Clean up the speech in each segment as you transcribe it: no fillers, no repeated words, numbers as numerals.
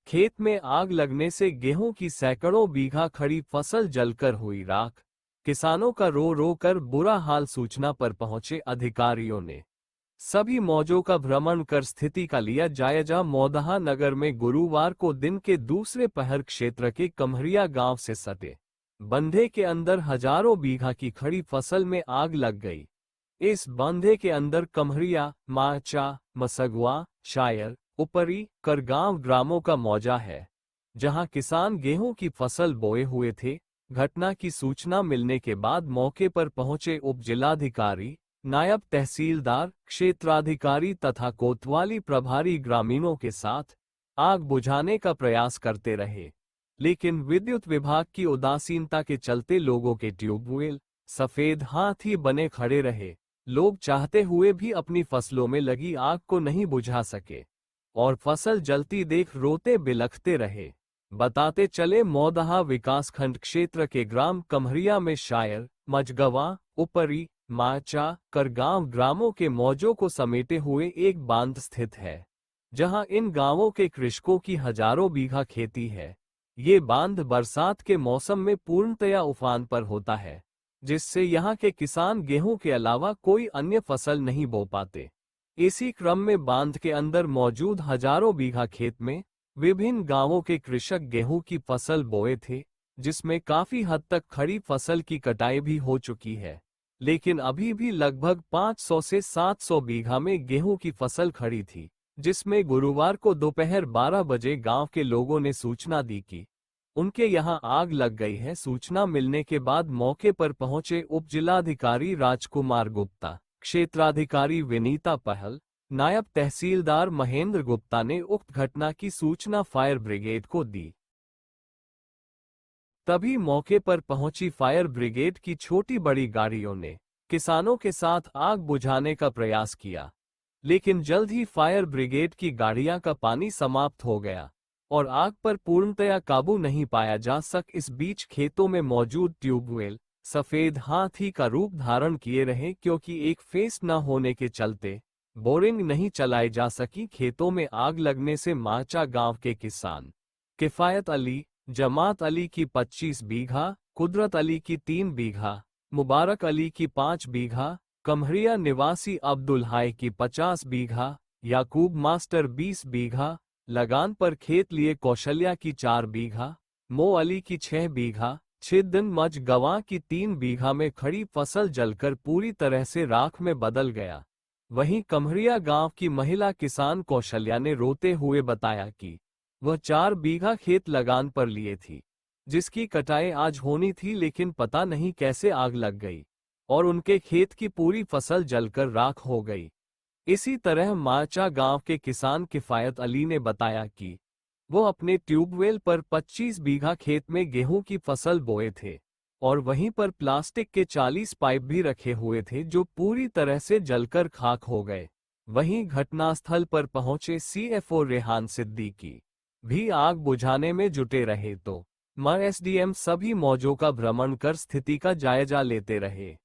खेत में आग लगने से गेहूं की सैकड़ों बीघा खड़ी फसल जलकर हुई राख। किसानों का रो रो कर बुरा हाल। सूचना पर पहुंचे अधिकारियों ने सभी मौजों का भ्रमण कर स्थिति का लिया जायजा। मौदहा नगर में गुरुवार को दिन के दूसरे पहर क्षेत्र के कम्हरिया गांव से सटे बंधे के अंदर हजारों बीघा की खड़ी फसल में आग लग गई। इस बंधे के अंदर कम्हरिया, माचा, मसगवा, शायर, उपरी, करगांव ग्रामों का मौजा है, जहां किसान गेहूं की फसल बोए हुए थे। घटना की सूचना मिलने के बाद मौके पर पहुंचे उप जिलाधिकारी, नायब तहसीलदार, क्षेत्राधिकारी तथा कोतवाली प्रभारी ग्रामीणों के साथ आग बुझाने का प्रयास करते रहे, लेकिन विद्युत विभाग की उदासीनता के चलते लोगों के ट्यूबवेल सफेद हाथ ही बने खड़े रहे। लोग चाहते हुए भी अपनी फसलों में लगी आग को नहीं बुझा सके और फसल जलती देख रोते बिलखते रहे। बताते चले मौदहा विकासखंड क्षेत्र के ग्राम कम्हरिया में शायर, मजगवा, उपरी, माचा, करगांव ग्रामों के मौजों को समेटे हुए एक बांध स्थित है, जहां इन गांवों के कृषकों की हजारों बीघा खेती है। ये बांध बरसात के मौसम में पूर्णतया उफान पर होता है, जिससे यहाँ के किसान गेहूं के अलावा कोई अन्य फसल नहीं बो पाते। इसी क्रम में बांध के अंदर मौजूद हजारों बीघा खेत में विभिन्न गांवों के कृषक गेहूं की फसल बोए थे, जिसमें काफी हद तक खड़ी फसल की कटाई भी हो चुकी है, लेकिन अभी भी लगभग 500 से 700 बीघा में गेहूं की फसल खड़ी थी, जिसमें गुरुवार को दोपहर 12 बजे गांव के लोगों ने सूचना दी कि उनके यहां आग लग गई है। सूचना मिलने के बाद मौके पर पहुंचे उप जिलाधिकारी राजकुमार गुप्ता, क्षेत्राधिकारी विनीता पहल, नायब तहसीलदार महेंद्र गुप्ता ने उक्त घटना की सूचना फायर ब्रिगेड को दी। तभी मौके पर पहुंची फायर ब्रिगेड की छोटी बड़ी गाड़ियों ने किसानों के साथ आग बुझाने का प्रयास किया, लेकिन जल्द ही फायर ब्रिगेड की गाड़ियां का पानी समाप्त हो गया और आग पर पूर्णतया काबू नहीं पाया जा सक। इस बीच खेतों में मौजूद ट्यूबवेल सफेद हाथी का रूप धारण किए रहे, क्योंकि एक फेस न होने के चलते बोरिंग नहीं चलाई जा सकी। खेतों में आग लगने से माचा गांव के किसान किफायत अली, जमात अली की 25 बीघा, कुदरत अली की 3 बीघा, मुबारक अली की 5 बीघा, कम्हरिया निवासी अब्दुल हाय की 50 बीघा, याकूब मास्टर 20 बीघा, लगान पर खेत लिए कौशल्या की 4 बीघा, मो अली की 6 बीघा, छिद्दन मज गवां की 3 बीघा में खड़ी फसल जलकर पूरी तरह से राख में बदल गया। वहीं कम्हरिया गांव की महिला किसान कौशल्या ने रोते हुए बताया कि वह 4 बीघा खेत लगान पर लिए थी, जिसकी कटाई आज होनी थी, लेकिन पता नहीं कैसे आग लग गई और उनके खेत की पूरी फसल जलकर राख हो गई। इसी तरह माचा गांव के किसान किफायत अली ने बताया कि वो अपने ट्यूबवेल पर 25 बीघा खेत में गेहूं की फसल बोए थे और वहीं पर प्लास्टिक के 40 पाइप भी रखे हुए थे, जो पूरी तरह से जलकर खाक हो गए। वहीं घटनास्थल पर पहुंचे सीएफओ रेहान सिद्दीकी भी आग बुझाने में जुटे रहे, तो एसडीएम सभी मौजों का भ्रमण कर स्थिति का जायजा लेते रहे।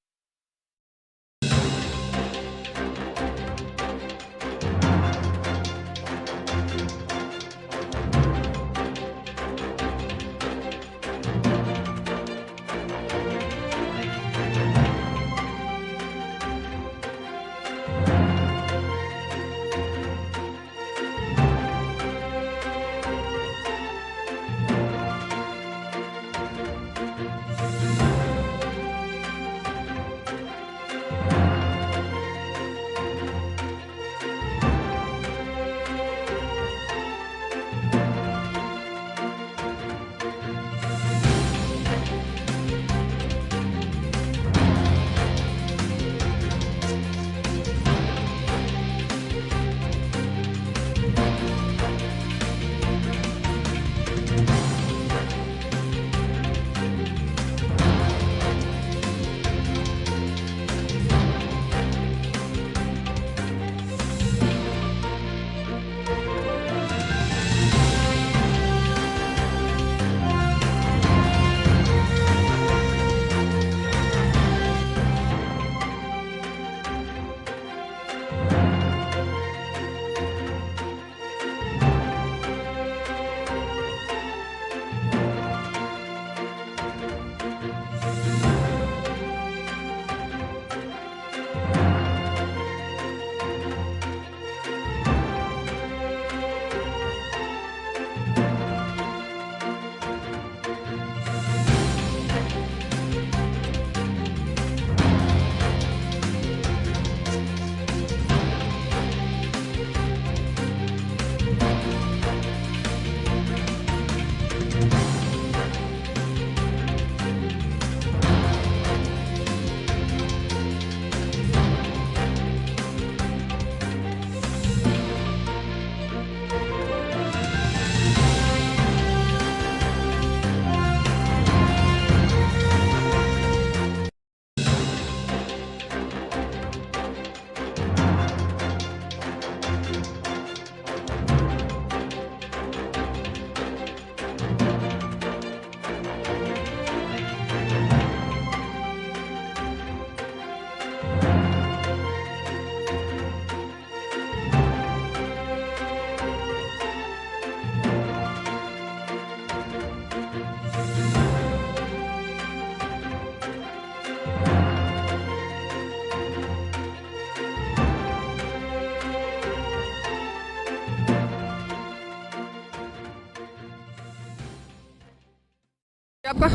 आपका?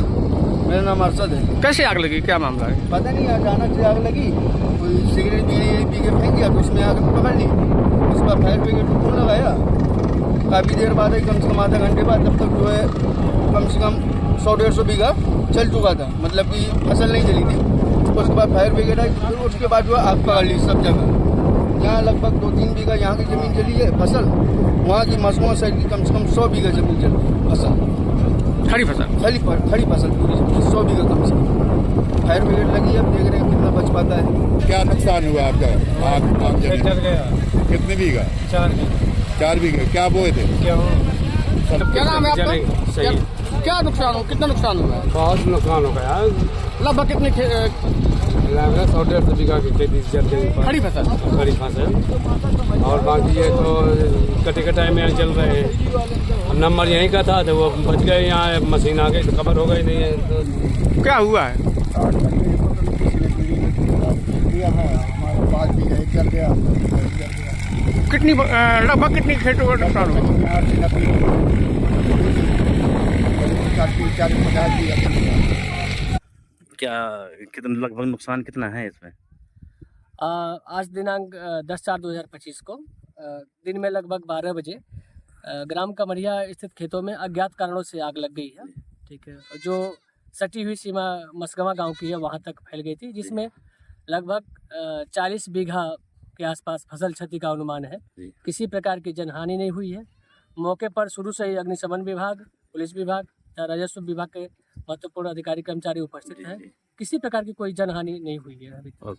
मेरा नाम अरशद है। कैसे आग लगी, क्या मामला है? पता नहीं अचानक से आग लगी, कोई सिगरेट बीड़ी पी के फेंक गया तो उसमें आग पकड़ ली। उसके बाद फायर ब्रिगेड को फोन लगाया, काफ़ी देर बाद आई, कम से कम आधा घंटे बाद, तब तक जो है कम से कम 100-150 बीघा चल चुका था, मतलब कि फसल नहीं जली थी। उसके बाद फायर ब्रिगेड आई, फिर उसके बाद जो है आग पकड़ ली सब जगह। यहाँ लगभग 2-3 बीघा यहाँ की ज़मीन जली है फसल, वहाँ की मसमों साइड की कम से कम 100 बीघा ज़मीन जली फसल, खड़ी फसल? खड़ी फसल पूरी 100 बीघा कम से कम। फायर ब्रिगेड लगी, अब देख रहे हैं कितना बच पाता है। क्या नुकसान हुआ आपका? आग जल गया। कितने बीघा? 4 बीघे। क्या बोए थे? क्या नाम है आपका? सही। क्या नुकसान हो, कितना नुकसान हुआ है? बहुत नुकसान हो गया। लगभग कितने 100-150 बीघा की खेती जल गई। खड़ी फसल? खड़ी फसल। और बाकी ये तो कटे कटाई में चल रहे हैं। नंबर यहीं का था तो वो बच गए, यहाँ मशीन आ गई तो खबर हो गई नहीं है तो क्या हुआ है? कितनी लगभग कितनी खेतों का नुकसान हुआ? क्या कितना लगभग नुकसान कितना है इसमें? आज दिनांक 10/4/2025 को दिन में लगभग 12 बजे ग्राम कमरिया स्थित खेतों में अज्ञात कारणों से आग लग गई है। ठीक है, जो सटी हुई सीमा मसगवा गांव की है वहां तक फैल गई थी, जिसमें लगभग 40 बीघा के आसपास फसल क्षति का अनुमान है। किसी प्रकार की जनहानि नहीं हुई है। मौके पर शुरू से ही अग्निशमन विभाग, पुलिस विभाग, राजस्व विभाग के महत्वपूर्ण अधिकारी कर्मचारी उपस्थित हैं। किसी प्रकार की कोई जनहानि नहीं हुई है अभी तक।